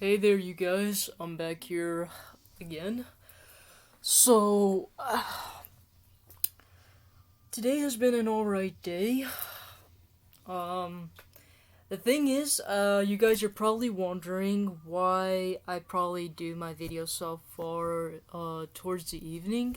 Hey there, you guys. I'm back here again. So, today has been an alright day. Um, the thing is, you guys are probably wondering why I probably do my videos so far, towards the evening.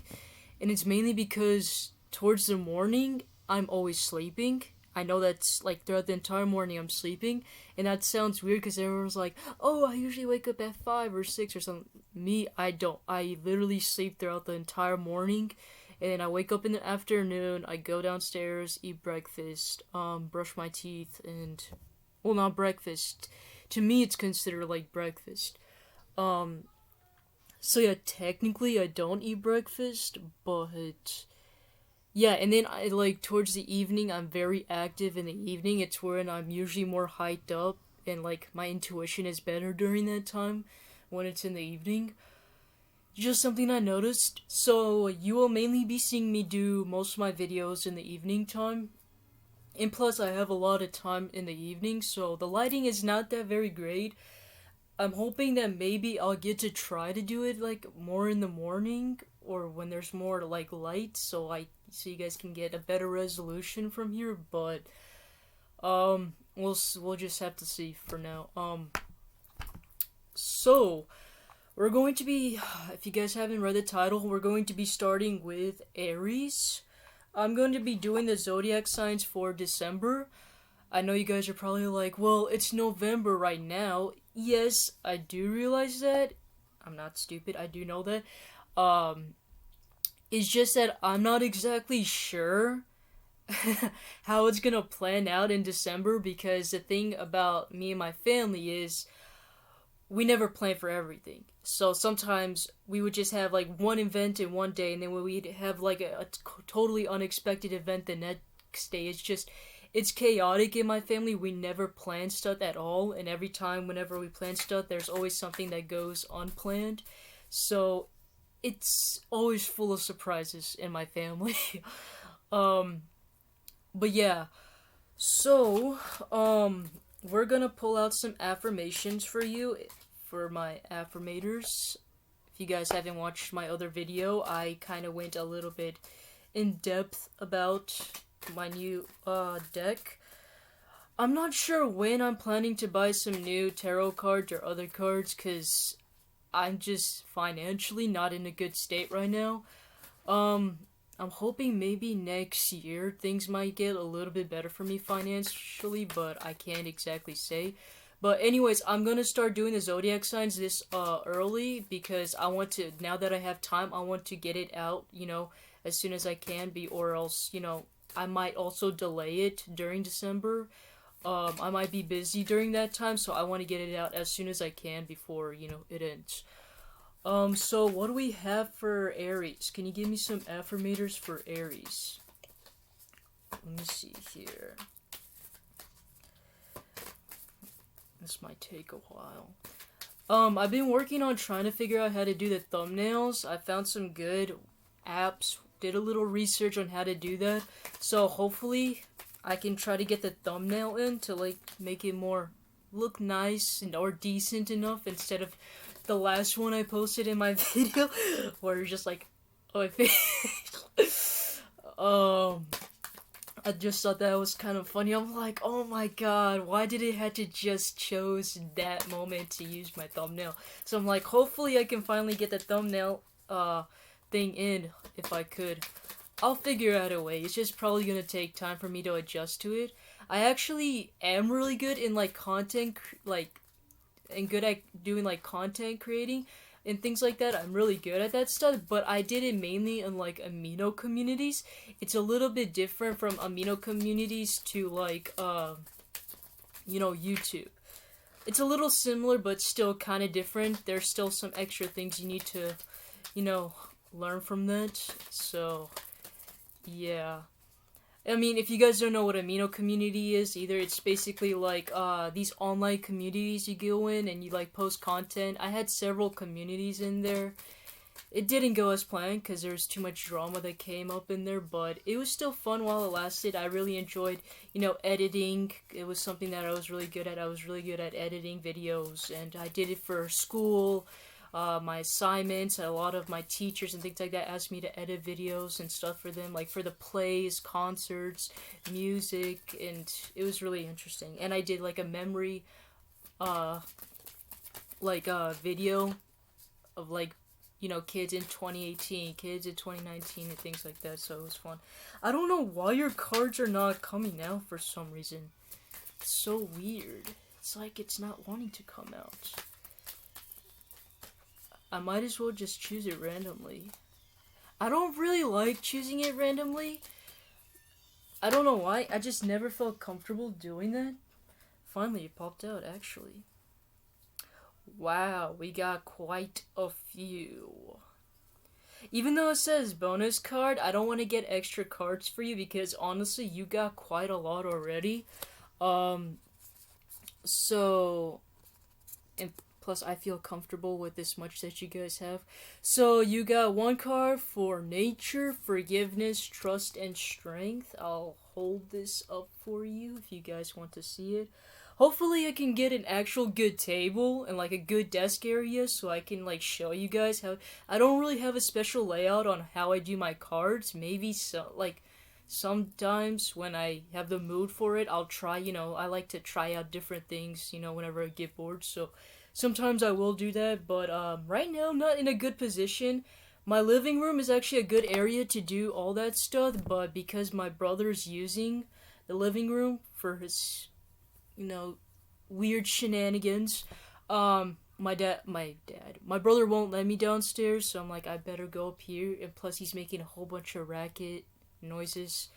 And it's mainly because towards the morning, I'm always sleeping. I know that's like throughout the entire morning I'm sleeping, and that sounds weird because everyone's like, "Oh, I usually wake up at 5 or 6 or something." Me, I don't. I literally sleep throughout the entire morning, and I wake up in the afternoon. I go downstairs, eat breakfast, brush my teeth, and well, not breakfast. To me, it's considered like breakfast. Um, so yeah, technically I don't eat breakfast, but yeah, and then I like towards the evening I'm very active in the evening. It's when I'm usually more hyped up and like my intuition is better during that time when it's in the evening. Just something I noticed. So you will mainly be seeing me do most of my videos in the evening time. And plus I have a lot of time in the evening, so the lighting is not that very great. I'm hoping that maybe I'll get to try to do it like more in the morning or when there's more like light so you guys can get a better resolution from here, but we'll just have to see for now. So we're going to be, if you guys haven't read the title, we're going to be starting with Aries. I'm going to be doing the zodiac signs for December. I know you guys are probably like, well, it's November right now. Yes, I do realize that. I'm not stupid. I do know that. Um, it's just that I'm not exactly sure how it's gonna plan out in December because the thing about me and my family is we never plan for everything. So sometimes we would just have like one event in one day, and then we'd have like a totally unexpected event the next day. It's chaotic in my family. We never plan stuff at all, and every time whenever we plan stuff, there's always something that goes unplanned. So it's always full of surprises in my family. um, but yeah, so we're gonna pull out some affirmations for you, for my affirmators. If you guys haven't watched my other video, I kind of went a little bit in depth about my new deck. I'm not sure when I'm planning to buy some new tarot cards or other cards because I'm just financially not in a good state right now. Um, I'm hoping maybe next year things might get a little bit better for me financially, but I can't exactly say. But anyways, I'm gonna start doing the zodiac signs this early because I want to, now that I have time, I want to get it out, as soon as I can be, or else, I might also delay it during December. I might be busy during that time, so I want to get it out as soon as I can before, it ends. So what do we have for Aries? Can you give me some affirmators for Aries? Let me see here. This might take a while. I've been working on trying to figure out how to do the thumbnails. I found some good apps, did a little research on how to do that. So hopefully I can try to get the thumbnail in to like make it more look nice and or decent enough instead of the last one I posted in my video where it's just like, oh, I face. I just thought that was kind of funny. I'm like, oh my god, why did it have to just chose that moment to use my thumbnail? So I'm like, hopefully I can finally get the thumbnail thing in if I could. I'll figure out a way. It's just probably gonna take time for me to adjust to it. I actually am really good in like and good at doing like content creating and things like that. I'm really good at that stuff, but I did it mainly in like amino communities. It's a little bit different from amino communities to like YouTube. It's a little similar but still kind of different. There's still some extra things you need to, learn from that. So, yeah. I mean, if you guys don't know what amino community is either, it's basically like these online communities you go in and you like post content. I had several communities in there. It didn't go as planned because there was too much drama that came up in there, but it was still fun while it lasted. I really enjoyed, editing. It was something that I was really good at. I was really good at editing videos, and I did it for school, my assignments. A lot of my teachers and things like that asked me to edit videos and stuff for them, like for the plays, concerts, music, and it was really interesting. And I did like a memory, uh, video of like kids in 2018, kids in 2019, and things like that, so it was fun. I don't know why your cards are not coming out for some reason. It's so weird. It's like it's not wanting to come out. I might as well just choose it randomly. I don't really like choosing it randomly. I don't know why, I just never felt comfortable doing that. Finally, it popped out, actually. Wow, we got quite a few. Even though it says bonus card, I don't want to get extra cards for you because honestly, you got quite a lot already. So, and plus I feel comfortable with this much that you guys have. So you got one card for nature, forgiveness, trust, and strength. I'll hold this up for you if you guys want to see it. Hopefully I can get an actual good table and like a good desk area so I can like show you guys how. I don't really have a special layout on how I do my cards. Maybe sometimes when I have the mood for it, I'll try, I like to try out different things, whenever I get bored. So sometimes I will do that, but right now I'm not in a good position. My living room is actually a good area to do all that stuff, but because my brother's using the living room for his weird shenanigans. My brother won't let me downstairs, so I'm like, I better go up here. And plus, he's making a whole bunch of racket noises,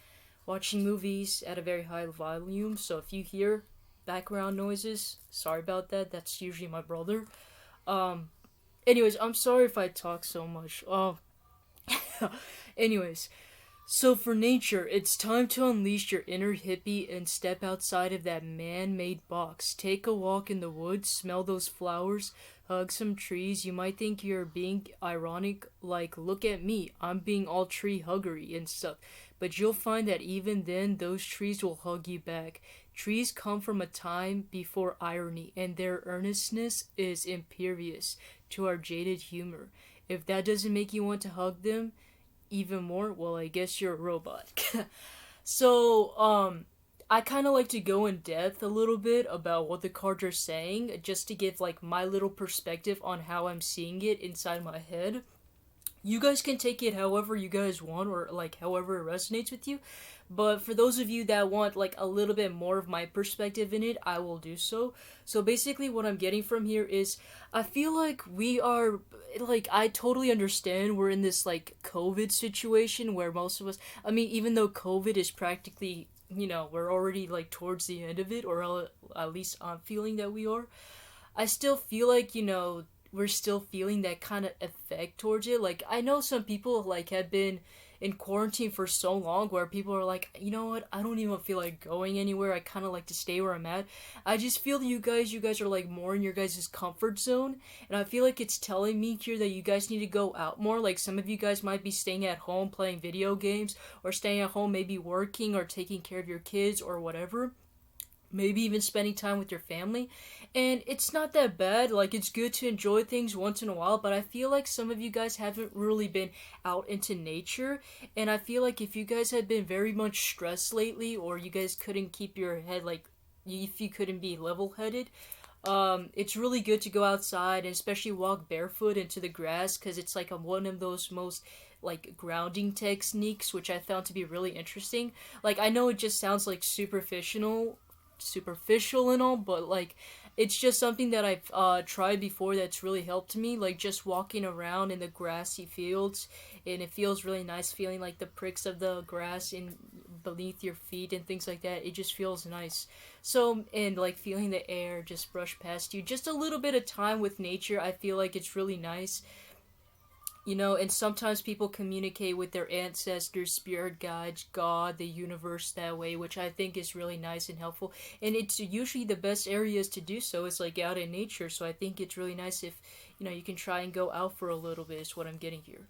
watching movies at a very high volume. So if you hear background noises, sorry about that. That's usually my brother. Anyways, I'm sorry if I talk so much. Anyways. So for nature, it's time to unleash your inner hippie and step outside of that man-made box. Take a walk in the woods, smell those flowers, hug some trees. You might think you're being ironic, like, look at me, I'm being all tree huggery and stuff. But you'll find that even then, those trees will hug you back. Trees come from a time before irony, and their earnestness is imperious to our jaded humor. If that doesn't make you want to hug them even more, well, I guess you're a robot. So, I kind of like to go in depth a little bit about what the cards are saying, just to give, like, my little perspective on how I'm seeing it inside my head. You guys can take it however you guys want, or, like, however it resonates with you. But for those of you that want, like, a little bit more of my perspective in it, I will do so. So basically what I'm getting from here is, I feel like we are, like, I totally understand we're in this, like, COVID situation where most of us, I mean, even though COVID is practically, we're already, like, towards the end of it, or at least I'm feeling that we are. I still feel like, we're still feeling that kind of effect towards it. Like, I know some people, like, have been in quarantine for so long where people are like, you know what, I don't even feel like going anywhere. I kind of like to stay where I'm at. I just feel that you guys are like more in your guys' comfort zone, and I feel like it's telling me here that you guys need to go out more. Like, some of you guys might be staying at home playing video games, or staying at home maybe working or taking care of your kids or whatever, maybe even spending time with your family. And it's not that bad. Like, it's good to enjoy things once in a while, but I feel like some of you guys haven't really been out into nature. And I feel like if you guys had been very much stressed lately, or you guys couldn't keep your head, like, if you couldn't be level-headed, it's really good to go outside and especially walk barefoot into the grass, because it's like one of those most, like, grounding techniques, which I found to be really interesting. Like, I know it just sounds like superficial and all, but, like, it's just something that I've tried before that's really helped me. Like, just walking around in the grassy fields, and it feels really nice, feeling like the pricks of the grass in beneath your feet and things like that. It just feels nice. So, and like feeling the air just brush past you, just a little bit of time with nature, I feel like it's really nice. And sometimes people communicate with their ancestors, spirit guides, God, the universe that way, which I think is really nice and helpful. And it's usually the best areas to do so is like out in nature. So I think it's really nice if, you can try and go out for a little bit, is what I'm getting here.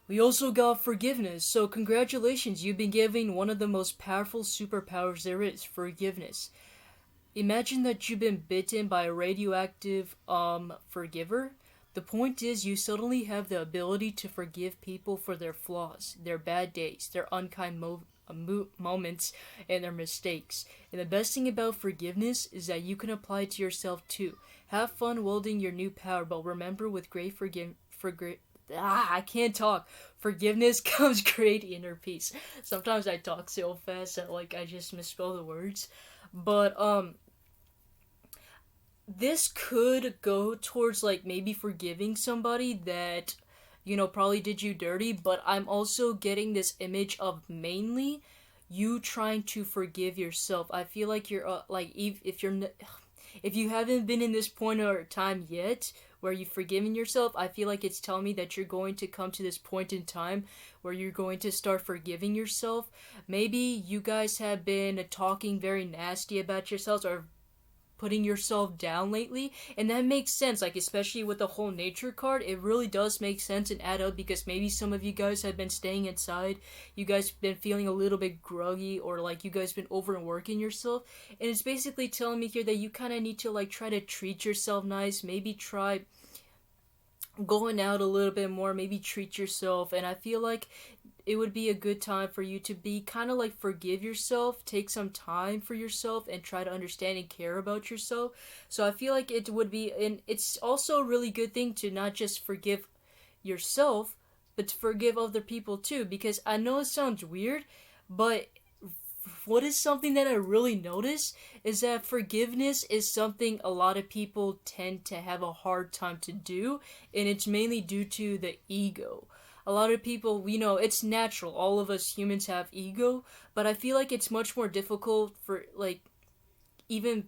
We also got forgiveness. So congratulations, you've been given one of the most powerful superpowers there is, forgiveness. Imagine that you've been bitten by a radioactive forgiver. The point is, you suddenly have the ability to forgive people for their flaws, their bad days, their unkind moments, and their mistakes. And the best thing about forgiveness is that you can apply it to yourself too. Have fun wielding your new power, but remember, with great I can't talk. Forgiveness comes great inner peace. Sometimes I talk so fast that like I just misspell the words. But this could go towards like maybe forgiving somebody that probably did you dirty, but I'm also getting this image of mainly you trying to forgive yourself. I feel like you're like if you haven't been in this point or time yet where you've forgiven yourself, I feel like it's telling me that you're going to come to this point in time where you're going to start forgiving yourself. Maybe you guys have been talking very nasty about yourselves or putting yourself down lately, and that makes sense, like especially with the whole nature card. It really does make sense and add up, because maybe some of you guys have been staying inside, you guys been feeling a little bit groggy, or like you guys been overworking yourself, and it's basically telling me here that you kind of need to like try to treat yourself nice, maybe try going out a little bit more, maybe treat yourself. And I feel like it would be a good time for you to be kind of like forgive yourself, take some time for yourself, and try to understand and care about yourself. So I feel like it would be, and it's also a really good thing to not just forgive yourself, but to forgive other people too, because I know it sounds weird, but what is something that I really notice is that forgiveness is something a lot of people tend to have a hard time to do, and it's mainly due to the ego. A lot of people, it's natural. All of us humans have ego, but I feel like it's much more difficult for like even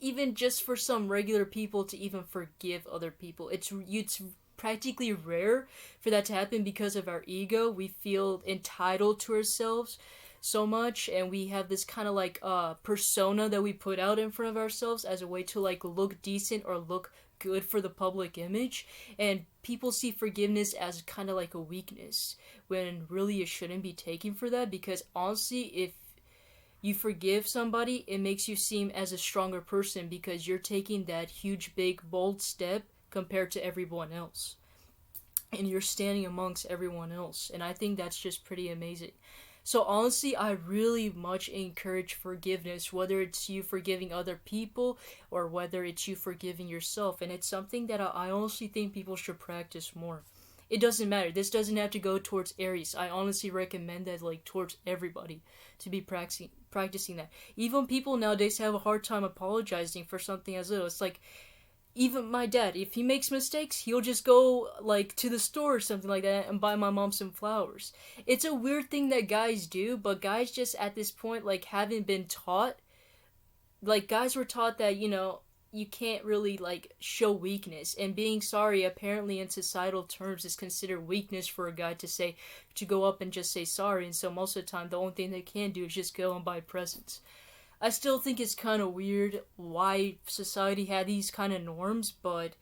even just for some regular people to even forgive other people. It's practically rare for that to happen because of our ego. We feel entitled to ourselves so much, and we have this kind of like persona that we put out in front of ourselves as a way to like look decent or look good for the public image, and people see forgiveness as kind of like a weakness when really it shouldn't be taken for that, because honestly, if you forgive somebody, it makes you seem as a stronger person because you're taking that huge, big, bold step compared to everyone else. And you're standing amongst everyone else. And I think that's just pretty amazing. So honestly, I really much encourage forgiveness, whether it's you forgiving other people or whether it's you forgiving yourself. And it's something that I honestly think people should practice more. It doesn't matter. This doesn't have to go towards Aries. I honestly recommend that like towards everybody to be practicing that. Even people nowadays have a hard time apologizing for something as little. It's like even my dad, if he makes mistakes, he'll just go like to the store or something like that and buy my mom some flowers. It's a weird thing that guys do, but guys just at this point like haven't been taught. Like guys were taught that, you can't really like show weakness, and being sorry apparently in societal terms is considered weakness for a guy to go up and just say sorry. And so most of the time the only thing they can do is just go and buy presents. I still think it's kind of weird why society had these kind of norms, but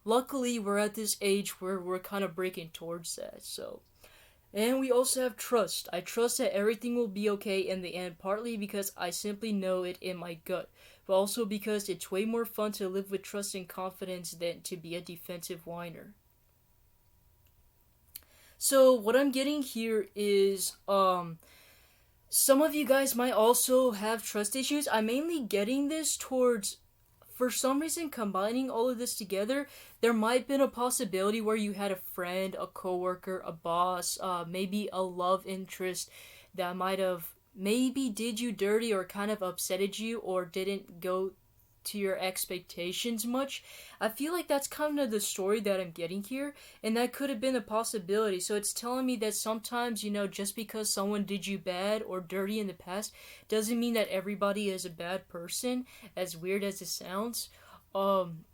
luckily we're at this age where we're kind of breaking towards that. So, and we also have trust. I trust that everything will be okay in the end, partly because I simply know it in my gut, but also because it's way more fun to live with trust and confidence than to be a defensive whiner. So what I'm getting here is some of you guys might also have trust issues. I'm mainly getting this towards, for some reason, combining all of this together. There might have been a possibility where you had a friend, a coworker, a boss, maybe a love interest that might have maybe did you dirty or kind of upsetted you or didn't go to your expectations much. I feel like that's kind of the story that I'm getting here, and that could have been a possibility. So it's telling me that sometimes, just because someone did you bad or dirty in the past doesn't mean that everybody is a bad person, as weird as it sounds. Um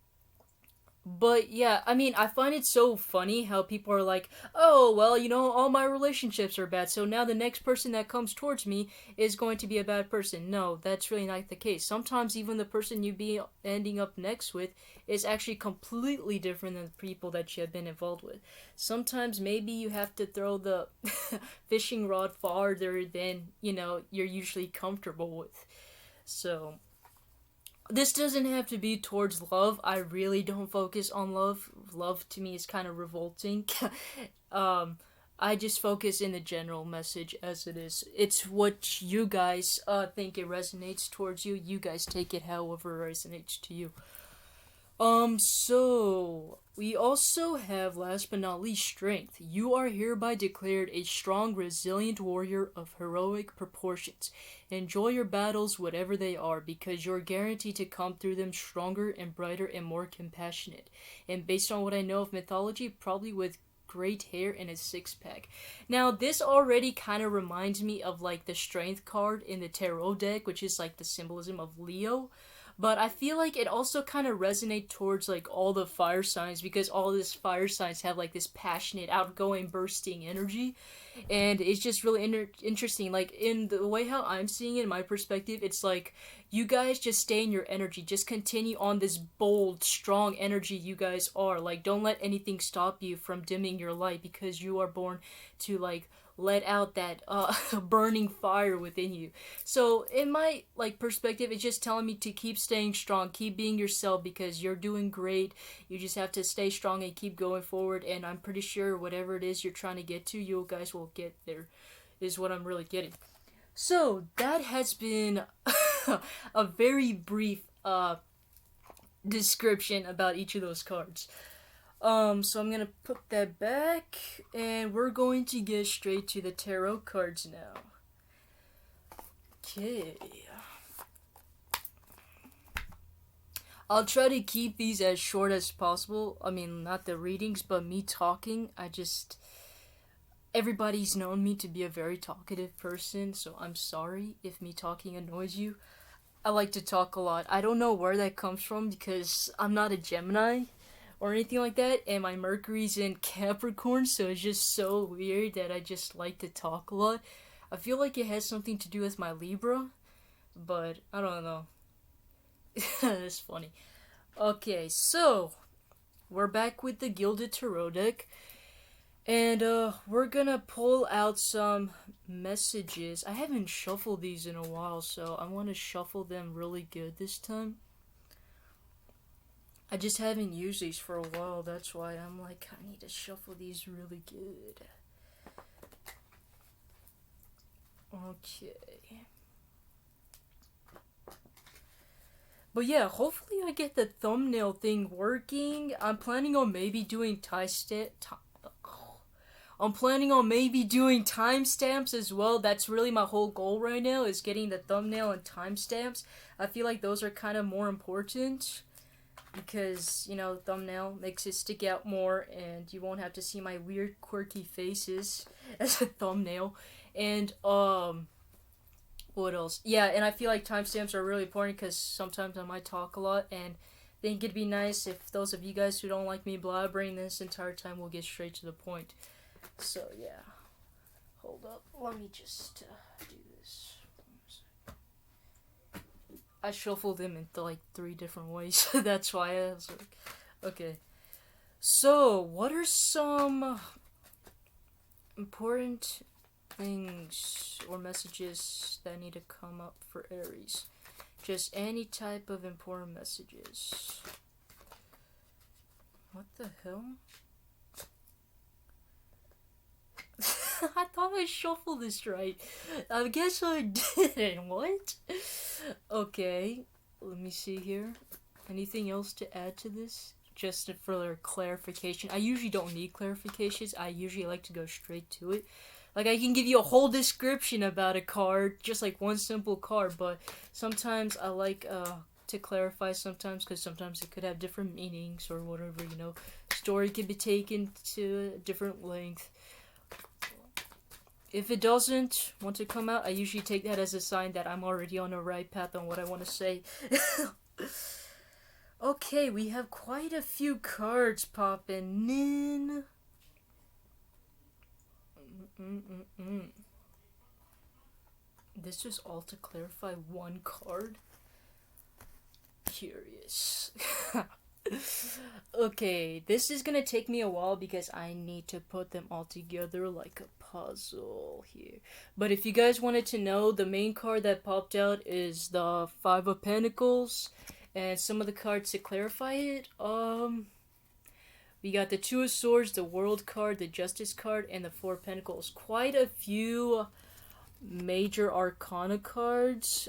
But yeah, I mean, I find it so funny how people are like, oh, well, all my relationships are bad, so now the next person that comes towards me is going to be a bad person. No, that's really not the case. Sometimes even the person you be ending up next with is actually completely different than the people that you have been involved with. Sometimes maybe you have to throw the fishing rod farther than, you're usually comfortable with. So, this doesn't have to be towards love. I really don't focus on love. Love to me is kind of revolting. um, I just focus in the general message as it is. It's what you guys think it resonates towards you. You guys take it however it resonates to you. So we also have, last but not least, strength. You are hereby declared a strong, resilient warrior of heroic proportions. Enjoy your battles, whatever they are, because you're guaranteed to come through them stronger and brighter and more compassionate. And based on what I know of mythology, probably with great hair and a six-pack. Now, this already kind of reminds me of like the strength card in the tarot deck, which is like the symbolism of Leo. But I feel like it also kind of resonates towards like all the fire signs, because all these fire signs have like this passionate, outgoing, bursting energy, and it's just really interesting. Like in the way how I'm seeing it, in my perspective, it's like you guys just stay in your energy, just continue on this bold, strong energy you guys are. Like, don't let anything stop you from dimming your light, because you are born to like let out that burning fire within you. So in my like perspective, it's just telling me to keep staying strong, keep being yourself, because you're doing great. You just have to stay strong and keep going forward, and I'm pretty sure whatever it is you're trying to get to, you guys will get there, is what I'm really getting. So that has been a very brief description about each of those cards. So I'm gonna put that back, and we're going to get straight to the tarot cards now. Okay. I'll try to keep these as short as possible. I mean, not the readings, but me talking. Everybody's known me to be a very talkative person, so I'm sorry if me talking annoys you. I like to talk a lot. I don't know where that comes from, because I'm not a Gemini or anything like that, and my Mercury's in Capricorn, so it's just so weird that I just like to talk a lot. I feel like it has something to do with my Libra, but I don't know. It's funny. Okay, so we're back with the Gilded Tarot deck, and we're gonna pull out some messages. I haven't shuffled these in a while, so I want to shuffle them really good this time. I just haven't used these for a while, that's why I'm like, I need to shuffle these really good. Okay. But yeah, hopefully I get the thumbnail thing working. I'm planning on maybe doing I'm planning on maybe doing timestamps as well. That's really my whole goal right now, is getting the thumbnail and timestamps. I feel like those are kind of more important, because thumbnail makes it stick out more, and you won't have to see my weird quirky faces as a thumbnail. And what else? Yeah, and I feel like timestamps are really important, because sometimes I might talk a lot, and I think it'd be nice if those of you guys who don't like me blabbering this entire time will get straight to the point. So yeah, hold up, let me just do this. I shuffled them into like 3 different ways. That's why I was like, okay. So, what are some important things or messages that need to come up for Aries? Just any type of important messages. What the hell? I thought I shuffled this right. I guess I didn't. What? Okay, let me see here. Anything else to add to this? Just for clarification. I usually don't need clarifications. I usually like to go straight to it. Like, I can give you a whole description about a card, just like one simple card, but sometimes I like to clarify sometimes, because sometimes it could have different meanings or whatever, Story could be taken to a different length. If it doesn't want to come out, I usually take that as a sign that I'm already on the right path on what I want to say. Okay, we have quite a few cards popping in. This is all to clarify one card. Curious. Okay, this is gonna take me a while because I need to put them all together like a puzzle here. But if you guys wanted to know, the main card that popped out is the Five of Pentacles. And some of the cards to clarify it, we got the Two of Swords, the World card, the Justice card, and the Four of Pentacles. Quite a few major arcana cards.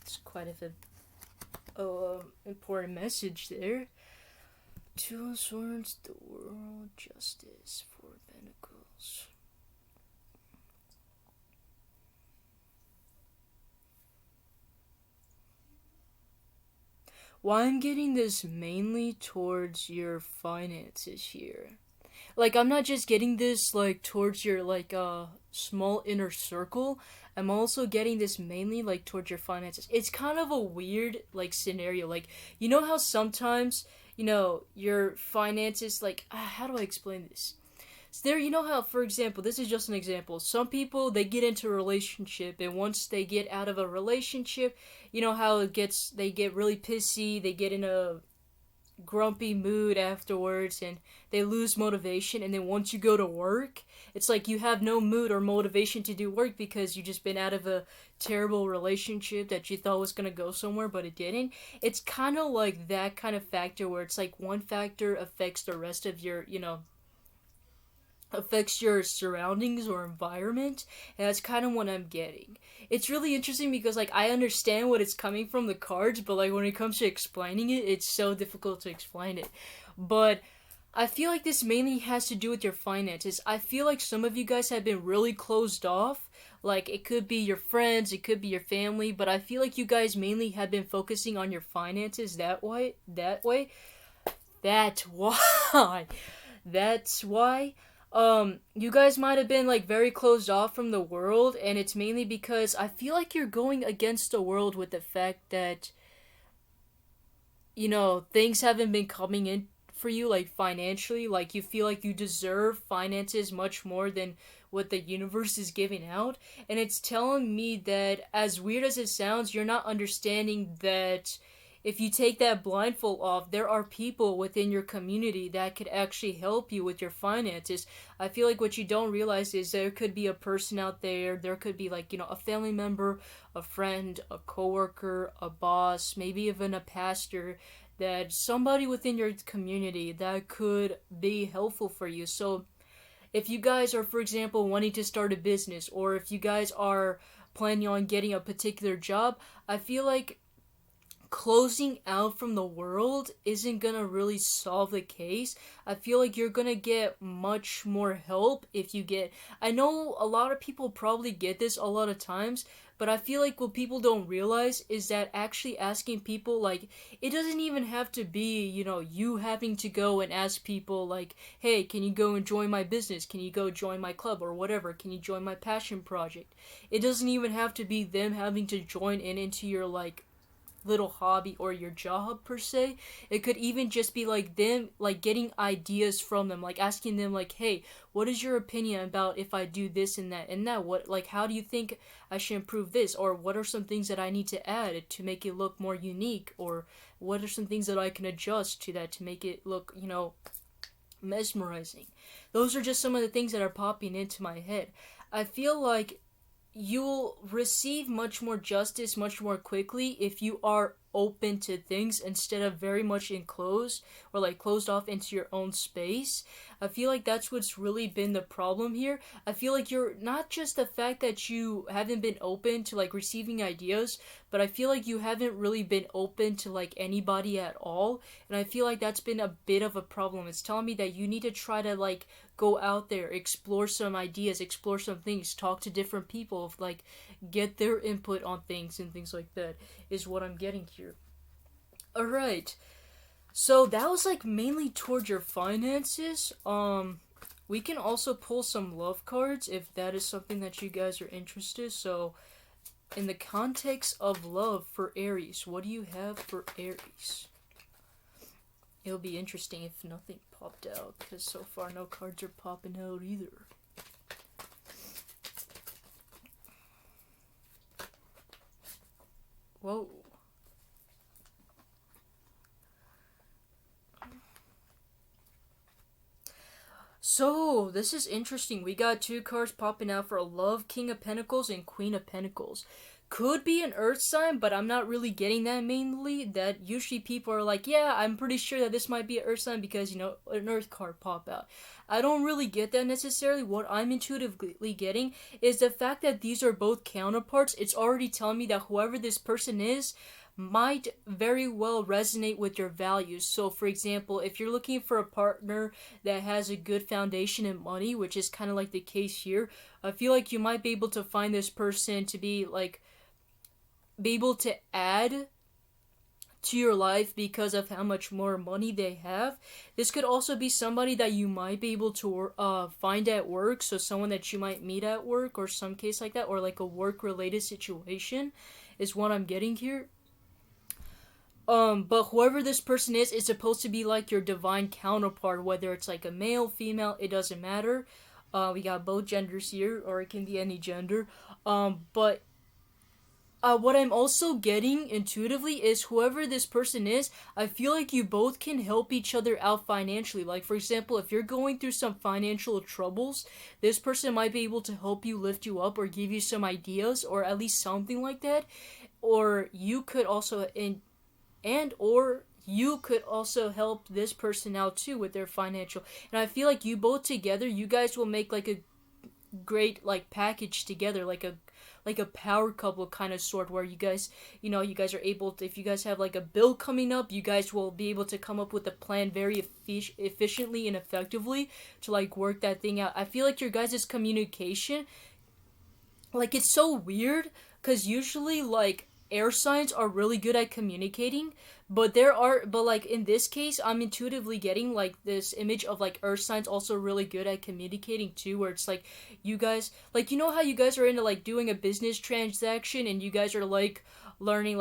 It's quite a important message there. Two of Swords, the World, Justice, Four of Pentacles. Why I'm getting this mainly towards your finances here. Like, I'm not just getting this, like, towards your, like, small inner circle. I'm also getting this mainly, like, towards your finances. It's kind of a weird, like, scenario. Like, you know how sometimes, your finances, like, how do I explain this? There, you know how, for example, this is just an example. Some people, they get into a relationship, and once they get out of a relationship, you know how they get really pissy, they get in a grumpy mood afterwards, and they lose motivation, and then once you go to work, it's like you have no mood or motivation to do work because you just been out of a terrible relationship that you thought was going to go somewhere, but it didn't. It's kind of like that kind of factor where it's like one factor affects the rest of your, affects your surroundings or environment, and that's kind of what I'm getting. It's really interesting because, like, I understand what it's coming from the cards, but, like, when it comes to explaining it, it's so difficult to explain it. But I feel like this mainly has to do with your finances. I feel like some of you guys have been really closed off. Like, it could be your friends, it could be your family, but I feel like you guys mainly have been focusing on your finances that way. That's why. That's why. You guys might have been, like, very closed off from the world, and it's mainly because I feel like you're going against the world with the fact that, things haven't been coming in for you, like, financially. Like, you feel like you deserve finances much more than what the universe is giving out, and it's telling me that, as weird as it sounds, you're not understanding that if you take that blindfold off, there are people within your community that could actually help you with your finances. I feel like what you don't realize is there could be a person out there could be, like, a family member, a friend, a coworker, a boss, maybe even a pastor, that somebody within your community that could be helpful for you. So if you guys are, for example, wanting to start a business, or if you guys are planning on getting a particular job, I feel like closing out from the world isn't gonna really solve the case. I feel like you're gonna get much more help if you get. I know a lot of people probably get this a lot of times, but I feel like what people don't realize is that actually asking people, like, it doesn't even have to be, you having to go and ask people, like, hey, can you go and join my business? Can you go join my club or whatever? Can you join my passion project? It doesn't even have to be them having to join into your, like, little hobby or your job per se. It could even just be like them, like, getting ideas from them, like asking them, like, hey, what is your opinion about if I do this and that, what, like, how do you think I should improve this, or what are some things that I need to add to make it look more unique, or what are some things that I can adjust to that to make it look, mesmerizing. Those are just some of the things that are popping into my head. I feel like you'll receive much more justice much more quickly if you are open to things instead of very much enclosed or, like, closed off into your own space. I feel like that's what's really been the problem here. I feel like you're not just the fact that you haven't been open to, like, receiving ideas, but I feel like you haven't really been open to, like, anybody at all, and I feel like that's been a bit of a problem. It's telling me that you need to try to, like, go out there, explore some ideas, explore some things, talk to different people, like, get their input on things and things like that, is what I'm getting here. Alright, so that was, like, mainly towards your finances. We can also pull some love cards if that is something that you guys are interested. So In the context of love for Aries, what do you have for Aries? It'll be interesting if nothing popped out, because so far no cards are popping out either. Whoa. So, this is interesting. We got two cards popping out for love, King of Pentacles and Queen of Pentacles. Could be an earth sign, but I'm not really getting that mainly. That usually people are like, yeah, I'm pretty sure that this might be an earth sign because, you know, an earth card pop out. I don't really get that necessarily. What I'm intuitively getting is the fact that these are both counterparts. It's already telling me that whoever this person is might very well resonate with your values. So, for example, if you're looking for a partner that has a good foundation in money, which is kind of like the case here, I feel like you might be able to find this person to be able to add to your life because of how much more money they have. This could also be somebody that you might be able to find at work, so someone that you might meet at work or some case like that, or like a work related situation is what I'm getting here. But whoever this person is supposed to be like your divine counterpart, whether it's like a male, female, it doesn't matter. We got both genders here, or it can be any gender. But what I'm also getting intuitively is whoever this person is, I feel like you both can help each other out financially. Like, for example, if you're going through some financial troubles, this person might be able to help you, lift you up, or give you some ideas, or at least something like that. Or you could also, or you could also help this person out too with their financial. And I feel like you both together, you guys will make like a great like package together, like a power couple kind of sort, where you guys, you know, you guys are able to, if you guys have like a bill coming up, you guys will be able to come up with a plan very efficiently and effectively to like work that thing out. I feel like your guys' communication, like, it's so weird because usually like air signs are really good at communicating, but like in this case, I'm intuitively getting like this image of like earth signs also really good at communicating too, where it's like you guys, like, you know how you guys are into like doing a business transaction and you guys are like learning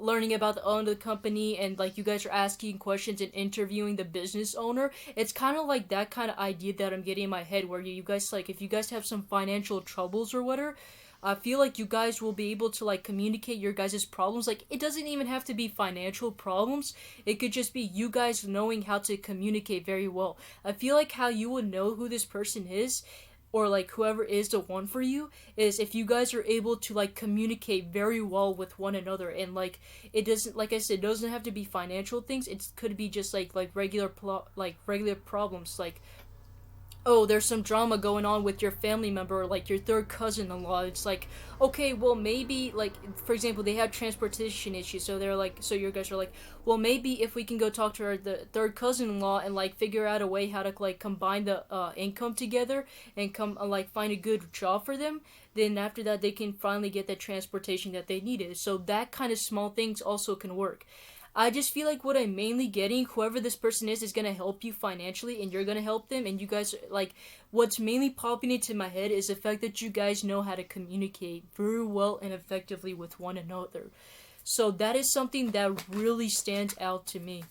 learning about the owner of the company, and like you guys are asking questions and interviewing the business owner. It's kind of like that kind of idea that I'm getting in my head, where you guys, like, if you guys have some financial troubles or whatever, I feel like you guys will be able to like communicate your guys' problems. Like, it doesn't even have to be financial problems. It could just be you guys knowing how to communicate very well. I feel like how you would know who this person is, or like whoever is the one for you, is if you guys are able to like communicate very well with one another. And like, it doesn't, like I said, it doesn't have to be financial things. It could be just like regular problems, like, oh, there's some drama going on with your family member, or like your third cousin-in-law. It's like, okay, well, maybe, like, for example, they have transportation issues, so they're like, so your guys are like, well, maybe if we can go talk to the third cousin-in-law and like figure out a way how to like combine the income together and come like find a good job for them, then after that they can finally get that transportation that they needed. So that kind of small things also can work. I just feel like what I'm mainly getting, whoever this person is gonna help you financially, and you're gonna help them, and you guys, like, what's mainly popping into my head is the fact that you guys know how to communicate very well and effectively with one another. So that is something that really stands out to me.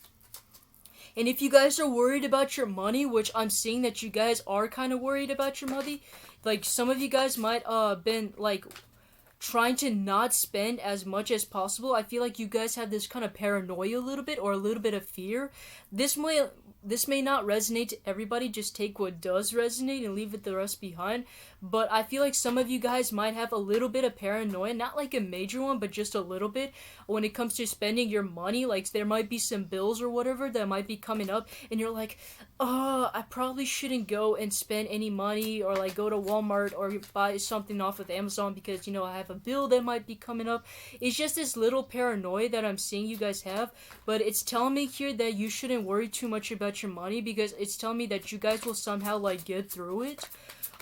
And if you guys are worried about your money, which I'm seeing that you guys are kind of worried about your money, like, some of you guys might been like trying to not spend as much as possible. I feel like you guys have this kind of paranoia a little bit, or a little bit of fear. This may not resonate to everybody. Just take what does resonate and leave it the rest behind. But I feel like some of you guys might have a little bit of paranoia, not like a major one, but just a little bit when it comes to spending your money. Like, there might be some bills or whatever that might be coming up, and you're like, oh, I probably shouldn't go and spend any money, or like go to Walmart or buy something off of Amazon because, you know, I have a bill that might be coming up. It's just this little paranoia that I'm seeing you guys have, but it's telling me here that you shouldn't worry too much about your money, because it's telling me that you guys will somehow like get through it.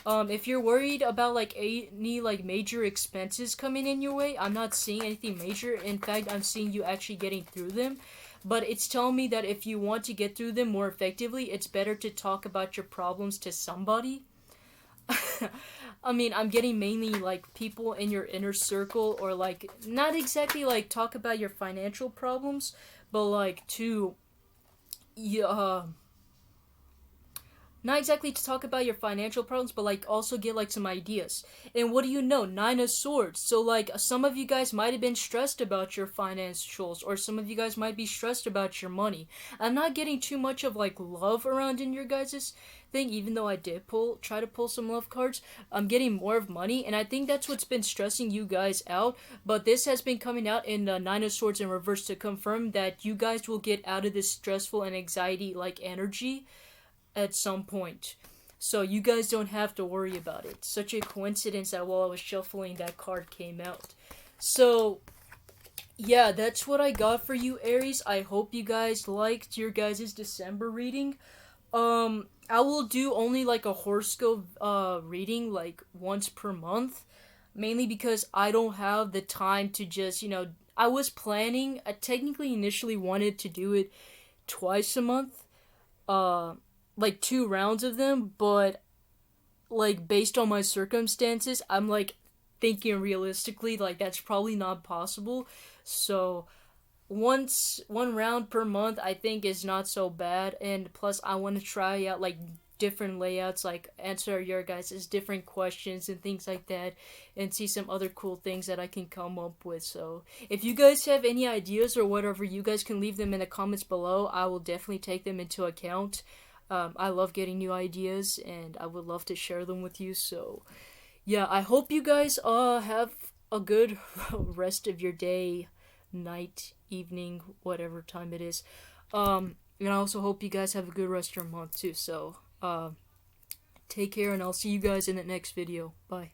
If you're worried about like any like major expenses coming in your way, I'm not seeing anything major. In fact, I'm seeing you actually getting through them. But it's telling me that if you want to get through them more effectively, it's better to talk about your problems to somebody. I mean, I'm getting mainly like people in your inner circle, or like not exactly like talk about your financial problems, but like to yeah, not exactly to talk about your financial problems, but like also get like some ideas. And what do you know? Nine of Swords. So like some of you guys might have been stressed about your financials, or some of you guys might be stressed about your money. I'm not getting too much of like love around in your guys' thing, even though I did try to pull some love cards. I'm getting more of money, and I think that's what's been stressing you guys out. But this has been coming out in the Nine of Swords in reverse to confirm that you guys will get out of this stressful and anxiety like energy at some point. So you guys don't have to worry about it. Such a coincidence that while I was shuffling, that card came out. So, yeah, that's what I got for you, Aries. I hope you guys liked your guys' December reading. I will do only like a horoscope reading like once per month, mainly because I don't have the time to just, I was planning, I technically initially wanted to do it twice a month, uh, like 2 rounds of them, but like based on my circumstances, I'm like thinking realistically, like that's probably not possible. So one round per month I think is not so bad, and plus I want to try out like different layouts, like answer your guys' different questions and things like that, and see some other cool things that I can come up with. So if you guys have any ideas or whatever, you guys can leave them in the comments below. I will definitely take them into account. I love getting new ideas, and I would love to share them with you. So yeah, I hope you guys have a good rest of your day, night, evening, whatever time it is. And I also hope you guys have a good rest of your month too. So take care, and I'll see you guys in the next video. Bye.